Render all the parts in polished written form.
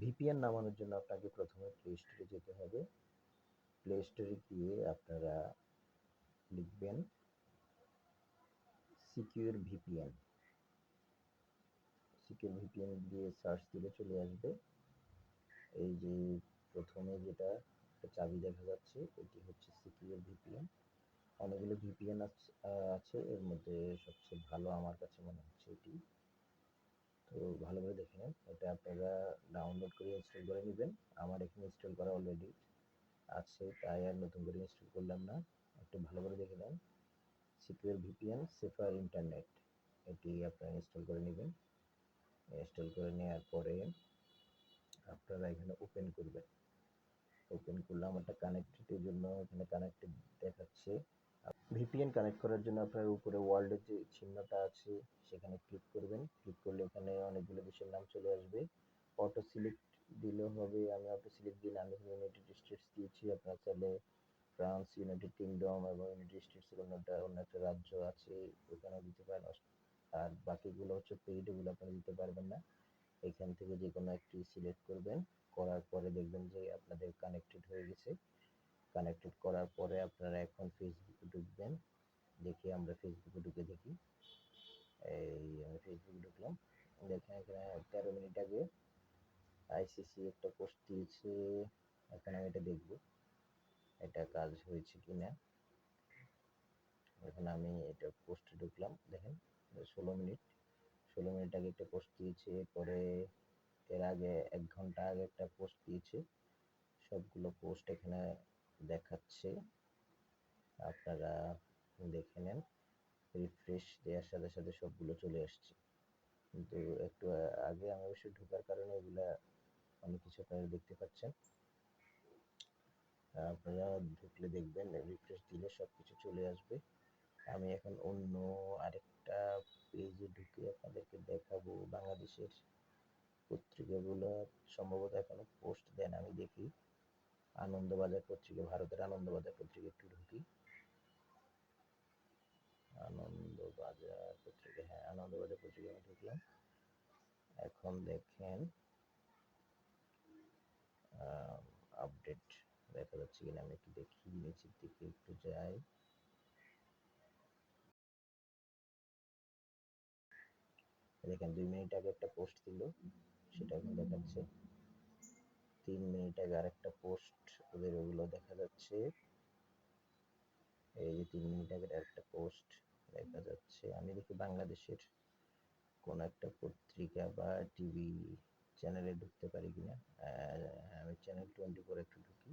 VPN নামানোর জন্য আপনাকে প্রথমে প্লে স্টোরে যেতে হবে। প্লে স্টোরে গিয়ে আপনারা লিখবেন সিকিউর ভিপিএন। সিকিউর ভিপিএন দিয়ে সার্চ দিলে চলে আসবে। এই যে প্রথমে যেটা একটা চাবি দেখা যাচ্ছে, এটি হচ্ছে সিকিউর ভিপিএন। অনেকগুলো ভিপিএন আছে, এর মধ্যে সবচেয়ে ভালো আমার কাছে মনে হচ্ছে এটি। তো ভালো করে দেখে নেন, এটা আপনারা ডাউনলোড করে ইনস্টল করে নেবেন। আমার এখানে ইনস্টল করা অলরেডি আছে, তাই আর নতুন করে ইনস্টল করলাম না। একটু ভালো করে দেখে নেন, সিকিউর ভিপিএন সেফার ইন্টারনেট, এটি আপনারা ইনস্টল করে নেবেন। ইনস্টল করে নেওয়ার পরে আপনারা এখানে ওপেন করবেন। ওপেন করলে আমারটা কানেক্টেডের জন্য এখানে কানেক্টেড দেখাচ্ছে। ভিপিএন কানেক্ট করার জন্য আপনার উপরে ওয়ার্ল্ডের যে চিহ্নটা আছে সেখানে ক্লিক করবেন। ক্লিক করলে এখানে অনেকগুলো দেশের নাম চলে আসবে। অটো সিলেক্ট দিলেও হবে, আমি অটো সিলেক্ট দিই না, আমি ইউনাইটেড স্টেটস দিয়েছি। আপনার চাইলে ফ্রান্স, ইউনাইটেড কিংডম এবং ইউনাইটেড স্টেটসের অন্য একটা রাজ্য আছে ওখানেও দিতে পারেন। আর বাকিগুলো হচ্ছে পেইড, এগুলো আপনারা দিতে পারবেন না। এখান থেকে যে কোনো একটি সিলেক্ট করবেন, করার পরে দেখবেন যে আপনাদের কানেক্টেড হয়ে গেছে। কানেক্টেড করার পরে আপনারা এখন ফেসবুকে ঢুকবেন। দেখি আমরা ফেসবুকে ঢুকে দেখি। এই আমি ফেসবুকে ঢুকলাম, দেখেন এখানে 13 মিনিট আগে আইসিসি একটা পোস্ট দিয়েছে। এখন আমি এটা দেখব এটা কাজ হয়েছে কিনা। এখন আমি এটা পোস্টে ঢুকলাম, দেখেন 16 মিনিট আগে একটা পোস্ট দিয়েছে। পরে এর আগে 1 ঘন্টা আগে একটা পোস্ট দিয়েছে। সবগুলো পোস্ট এখানে দেখাচ্ছে, আপনারা দেখে নেন। রিফ্রেশ দেওয়ার সাথে সাথে সবগুলো চলে আসছে, কিন্তু একটু আগে আমি অবশ্যই ঢোকার কারণে এগুলা অনেক কিছু আপনারা দেখতে পাচ্ছেন। আপনারা ঢুকলে দেখবেন রিফ্রেশ দিলে সব কিছু চলে আসবে। আমি এখন অন্য আরেকটা পেজে ঢুকে আপনাদেরকে দেখাবো। বাংলাদেশের পত্রিকাগুলো সম্ভবত এখনো পোস্ট দেন, আমি দেখি। আনন্দবাজার পত্রিকা, ভারতের আনন্দবাজার পত্রিকা একটু ঢুকি। আনন্দবাজার পত্রিকা, হ্যাঁ আনন্দবাজার পত্রিকা আমি ঢুকলাম। এখন দেখেন আপডেট দেখা যাচ্ছে কিনা, আমি একটু দেখি, নিচের দিকে একটু যাই। দেখেন 2 মিনিট আগে একটা পোস্ট দিল, সেটা এখন দেখাচ্ছে। 3 মিনিট আগে আরেকটা পোস্ট, ওদের ওগুলো দেখা যাচ্ছে। এই যে 3 মিনিট আগে আরেকটা পোস্ট দেখা যাচ্ছে। আমি দেখি বাংলাদেশের কোন একটা পত্রিকা বা টিভি চ্যানেলে ঢুকতে পারি কিনা। আমি চ্যানেল 24 একটু ঢুকি।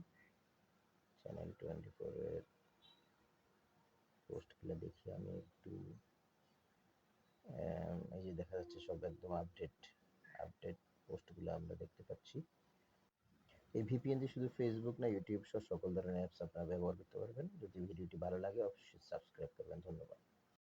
চ্যানেল 24 এর পোস্টগুলো দেখি আমি একটু। এই যে দেখা যাচ্ছে সব একদম আপডেট আপডেট পোস্টগুলো আমরা দেখতে পাচ্ছি। এই ভিপিএন দিয়ে শুধু ফেসবুক না, ইউটিউব সহ সকল ধরনের অ্যাপস আপনারা ব্যবহার করতে পারবেন। যদি ভিডিওটি ভালো লাগে অবশ্যই সাবস্ক্রাইব করবেন। ধন্যবাদ।